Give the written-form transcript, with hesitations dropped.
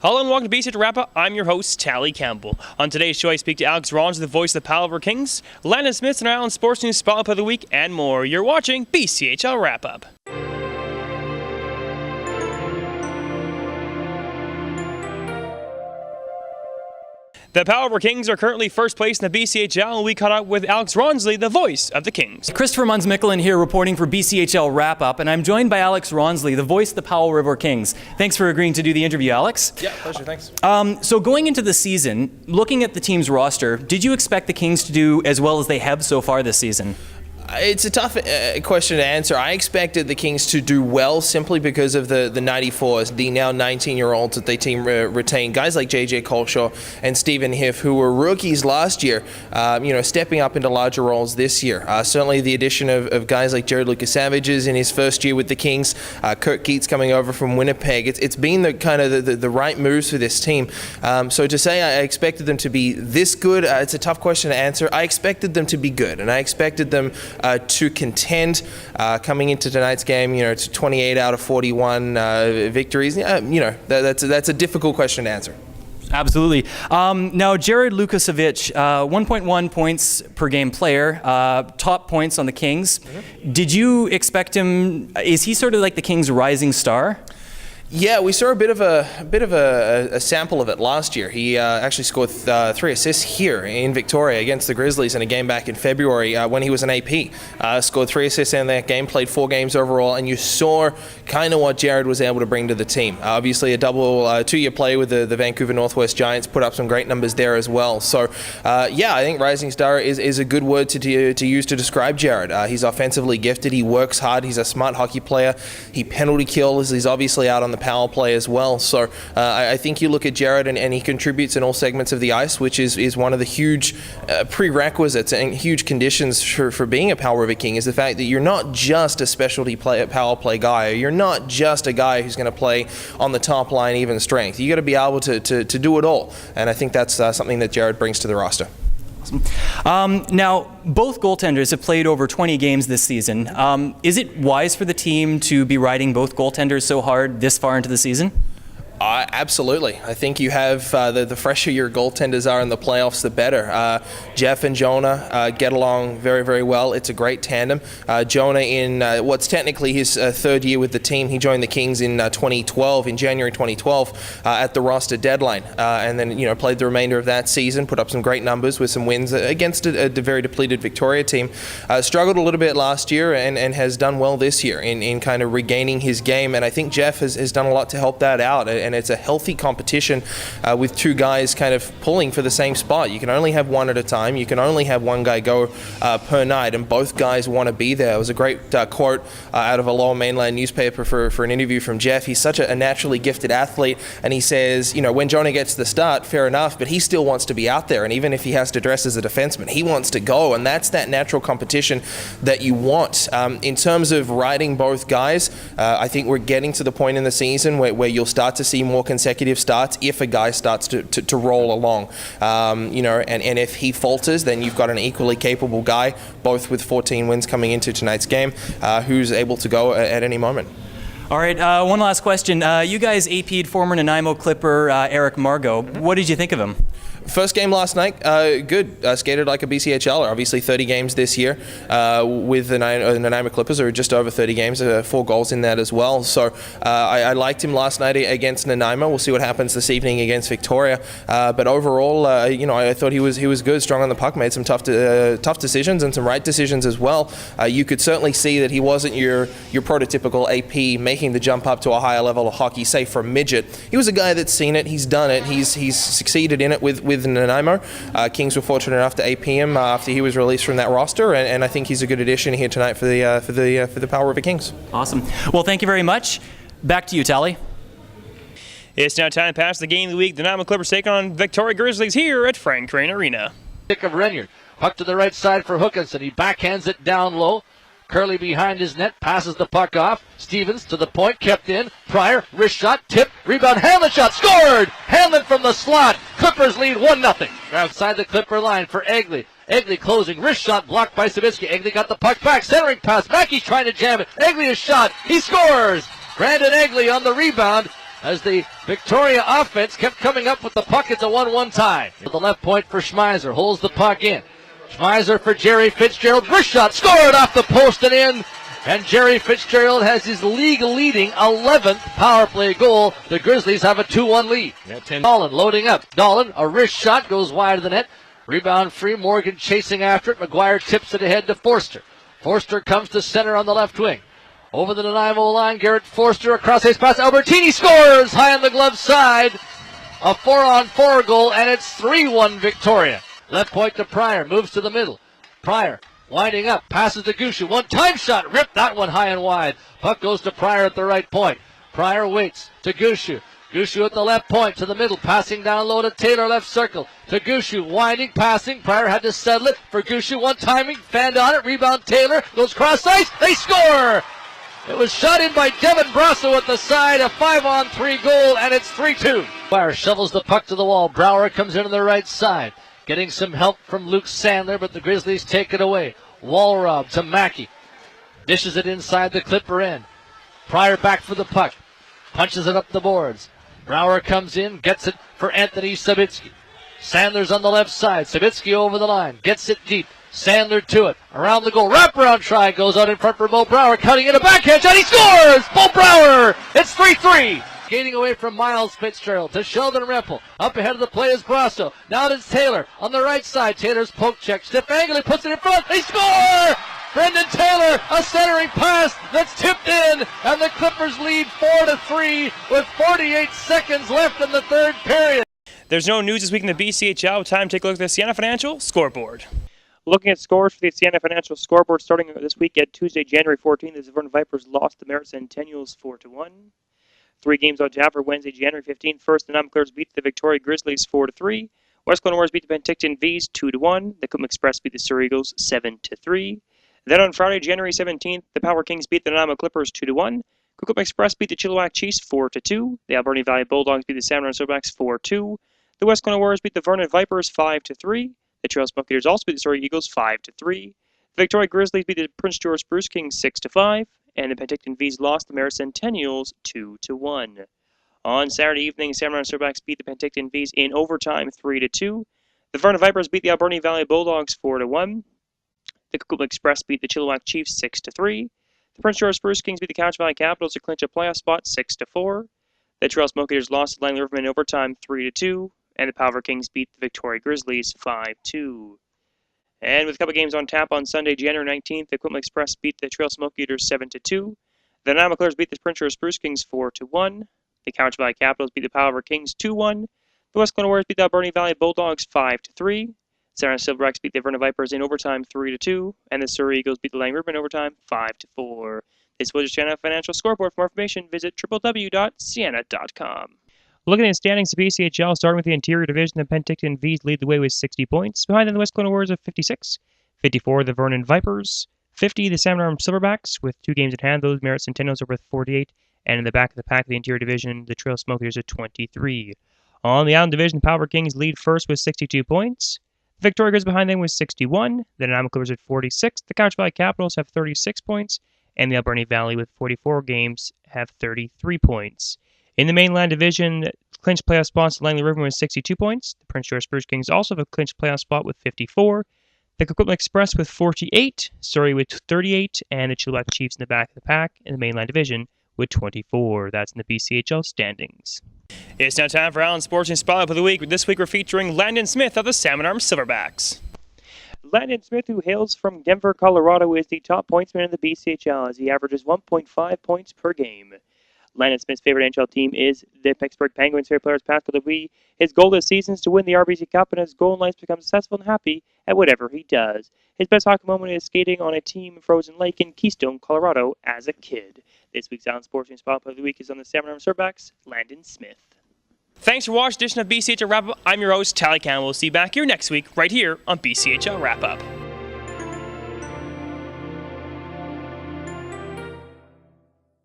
Hello and welcome to BCHL Wrap. I'm your host, Tally Campbell. On today's show, I speak to Alex Rawnsley, the voice of the Powell River Kings, Landon Smith, and our Island Sports News Spotlight of the Week, and more. You're watching BCHL Wrap Up. The Powell River Kings are currently first place in the BCHL, and we caught up with Alex Rawnsley, the voice of the Kings. Christopher Munns-Mickelin here reporting for BCHL Wrap-Up, and I'm joined by Alex Rawnsley, the voice of the Powell River Kings. Thanks for agreeing to do the interview, Alex. Yeah, pleasure, thanks. So going into the season, looking at the team's roster, did you expect the Kings to do as well as they have so far this season? It's a tough question to answer. I expected the Kings to do well simply because of the 94s, the now 19-year-olds that they team retained. Guys like J.J. Colshaw and Stephen Hiff, who were rookies last year, stepping up into larger roles this year. Certainly the addition of guys like Jared Lucas-Savages in his first year with the Kings, Kurt Keats coming over from Winnipeg. It's been the right moves for this team. So to say I expected them to be this good, it's a tough question to answer. I expected them to be good, and I expected them to contend coming into tonight's game. It's 28 out of 41 victories. That's a difficult question to answer. Absolutely. Now, Jared Lucas-Savages, 1.1 points per game player, top points on the Kings. Mm-hmm. Did you expect him? Is he sort of like the Kings' rising star? Yeah, we saw a bit of a sample of it last year. He actually scored 3 assists here in Victoria against the Grizzlies in a game back in February when he was an AP. Scored 3 assists in that game, played 4 games overall, and you saw kind of what Jared was able to bring to the team. Obviously, a double 2-year play with the Vancouver Northwest Giants, put up some great numbers there as well. So, I think rising star is a good word to use to describe Jared. He's offensively gifted. He works hard. He's a smart hockey player. He penalty kills. He's obviously out on the power play as well. So I think you look at Jared and he contributes in all segments of the ice, which is one of the huge prerequisites and huge conditions for being a Powell River King, is the fact that you're not just a specialty power play guy. You're not just a guy who's going to play on the top line even strength. You got to be able to do it all. And I think that's something that Jared brings to the roster. Now, both goaltenders have played over 20 games this season. Is it wise for the team to be riding both goaltenders so hard this far into the season? Absolutely. I think you have the fresher your goaltenders are in the playoffs, the better. Jeff and Jonah get along very, very well. It's a great tandem. Jonah in what's technically his third year with the team. He joined the Kings in January 2012 at the roster deadline, and then played the remainder of that season, put up some great numbers with some wins against a very depleted Victoria team. Struggled a little bit last year and has done well this year in kind of regaining his game, and I think Jeff has done a lot to help that out. And it's a healthy competition with 2 guys kind of pulling for the same spot. You can only have one at a time. You can only have one guy go per night, and both guys want to be there. It was a great quote out of a Lower Mainland newspaper for an interview from Jeff. He's such a naturally gifted athlete, and he says, when Jonah gets the start, fair enough, but he still wants to be out there, and even if he has to dress as a defenseman, he wants to go, and that's that natural competition that you want. In terms of riding both guys, I think we're getting to the point in the season where you'll start to see more consecutive starts if a guy starts to roll along. And if he falters, then you've got an equally capable guy, both with 14 wins coming into tonight's game, who's able to go at any moment. All right, one last question. You guys AP'd former Nanaimo Clipper Eric Margot. Mm-hmm. What did you think of him? First game last night, good. Skated like a BCHLer. Obviously 30 games this year with the Nanaimo Clippers, or just over 30 games, 4 goals in that as well. So I liked him last night against Nanaimo. We'll see what happens this evening against Victoria. But overall, I thought he was good, strong on the puck, made some tough decisions and some right decisions as well. You could certainly see that he wasn't your prototypical AP making the jump up to a higher level of hockey, say for a midget. He was a guy that's seen it, he's done it, he's succeeded in it with Nanaimo. Kings were fortunate enough to AP him after he was released from that roster, and I think he's a good addition here tonight for the Powell River Kings. Awesome. Well, thank you very much. Back to you, Tally. It's now time to pass the game of the week. The Nanaimo Clippers take on Victoria Grizzlies here at Frank Crane Arena. Pick of Renyard. Puck to the right side for Hookinson. He backhands it down low. Curley behind his net, passes the puck off. Stevens to the point, kept in. Pryor, wrist shot, tip, rebound, Hanlon shot, scored! Hanlon from the slot. Clippers lead 1-0. Outside the Clipper line for Egley. Egley closing, wrist shot blocked by Savitsky. Egley got the puck back, centering pass. Mackey's trying to jam it. Egley is shot, he scores! Brandon Egley on the rebound. as the Victoria offense kept coming up with the puck. It's a 1-1 tie. The left point for Schmeiser. Holds the puck in. Schmeiser for Jerry Fitzgerald. Wrist shot scored off the post and in. And Jerry Fitzgerald has his league-leading 11th power play goal. The Grizzlies have a 2-1 lead. Dolan loading up. Dolan, a wrist shot, goes wide of the net. Rebound free. Morgan chasing after it. McGuire tips it ahead to Forster. Forster comes to center on the left wing. Over the Nanaimo line, Garrett Forster across his pass. Albertini scores high on the glove side. A 4-on-4 goal, and it's 3-1 Victoria. Left point to Pryor. Moves to the middle. Pryor winding up. Passes to Gushu. One-time shot. Ripped that one high and wide. Puck goes to Pryor at the right point. Pryor waits to Gushu. Gushu at the left point to the middle. Passing down low to Taylor, left circle. To Gushu. Winding, passing. Pryor had to settle it for Gushu. One timing. Fanned on it. Rebound Taylor. Goes cross ice. They score! It was shot in by Devin Brasso at the side, a 5-on-3 goal, and it's 3-2. Fire shovels the puck to the wall. Brower comes in on the right side, getting some help from Luke Sandler, but the Grizzlies take it away. Walrob to Mackey. Dishes it inside the Clipper end. Pryor back for the puck. Punches it up the boards. Brower comes in, gets it for Anthony Savitsky. Sandler's on the left side. Savitsky over the line, gets it deep. Sandler to it, around the goal, wraparound try, goes out in front for Bo Brower, cutting in a backhand shot, he scores! Bo Brower! It's 3-3! Gaining away from Miles Fitzgerald to Sheldon Rempel. Up ahead of the play is Brasso. Now it's Taylor on the right side. Taylor's poke check, stiff angle, he puts it in front, they score! Brendan Taylor, a centering pass that's tipped in, and the Clippers lead 4-3 with 48 seconds left in the third period. There's no news this week in the BCHL. Time to take a look at the Siena Financial scoreboard. Looking at scores for the Siena Financial scoreboard starting this week at Tuesday, January 14th, the Vernon Vipers lost to Merritt Centennials 4-1. 3 games on tap for Wednesday, January 15th. First, the Nanaimo Clippers beat the Victoria Grizzlies 4-3. West Kelowna Warriors beat the Penticton V's 2-1. The Cookman Express beat the Surrey Eagles 7-3. Then on Friday, January 17th, the Powell River Kings beat the Nanaimo Clippers 2-1. Cookman Express beat the Chilliwack Chiefs 4-2. The Alberni Valley Bulldogs beat the Salmon Arm Silver 4-2. The West Kelowna Warriors beat the Vernon Vipers 5-3. The Trail Smoke Eaters also beat the Surrey Eagles 5-3. The Victoria Grizzlies beat the Prince George Spruce Kings 6-5. And the Penticton V's lost the Merritt Centennials 2-1. On Saturday evening, Salmon Arm Silverbacks beat the Penticton V's in overtime 3-2. The Vernon Vipers beat the Alberni Valley Bulldogs 4-1. The Coquitlam Express beat the Chilliwack Chiefs 6-3. The Prince George Spruce Kings beat the Couch Valley Capitals to clinch a playoff spot 6-4. The Trail Smoke Eaters lost to Langley Rivermen in overtime 3-2. And the Powell River Kings beat the Victoria Grizzlies 5-2. And with a couple games on tap on Sunday, January 19th, the Coquitlam Express beat the Trail Smoke Eaters 7-2. The Nanaimo Clippers beat the Prince George Spruce Kings 4-1. The Couch Valley Capitals beat the Powell River Kings 2-1. The West Kelowna Warriors beat the Alberni Valley Bulldogs 5-3. Salmon Arm Silverbacks beat the Vernon Vipers in overtime 3-2. And the Surrey Eagles beat the Langley Rivermen in overtime 5-4. This was your Siena Financial Scoreboard. For more information, visit www.siena.com. Looking at the standings, the BCHL, starting with the interior division, the Penticton V's lead the way with 60 points. Behind them, the West Kelowna Warriors have 56. 54, the Vernon Vipers. 50, the Salmon Arm Silverbacks, with 2 games in hand. Those Merritt Centennials are with 48. And in the back of the pack of the interior division, the Trail Smoke Eaters at 23. On the Island Division, the Powell River Kings lead first with 62 points. The Victoria Grizzlies behind them with 61. The Nanaimo Clippers at 46. The Couch Valley Capitals have 36 points. And the Alberni Valley with 44 games have 33 points. In the mainland division, clinched playoff spots, the Langley Rivermen with 62 points. The Prince George Spruce Kings also have a clinched playoff spot with 54. The Coquitlam Express with 48. Surrey with 38. And the Chilliwack Chiefs in the back of the pack in the mainland division with 24. That's in the BCHL standings. It's now time for Allen's Sports News Spotlight of the Week. This week we're featuring Landon Smith of the Salmon Arm Silverbacks. Landon Smith, who hails from Denver, Colorado, is the top pointsman in the BCHL as he averages 1.5 points per game. Landon Smith's favorite NHL team is the Pittsburgh Penguins. Favorite players Pascal Louis. His goal this season is to win the RBC Cup, and his goal in life is to become successful and happy at whatever he does. His best hockey moment is skating on a team frozen lake in Keystone, Colorado, as a kid. This week's Allen Sports News Spotlight of the Week is on the Salmon Arm Silverbacks, Landon Smith. Thanks for watching this edition of BCHL Wrap Up. I'm your host, Tally Campbell. We'll see you back here next week, right here on BCHL Wrap Up.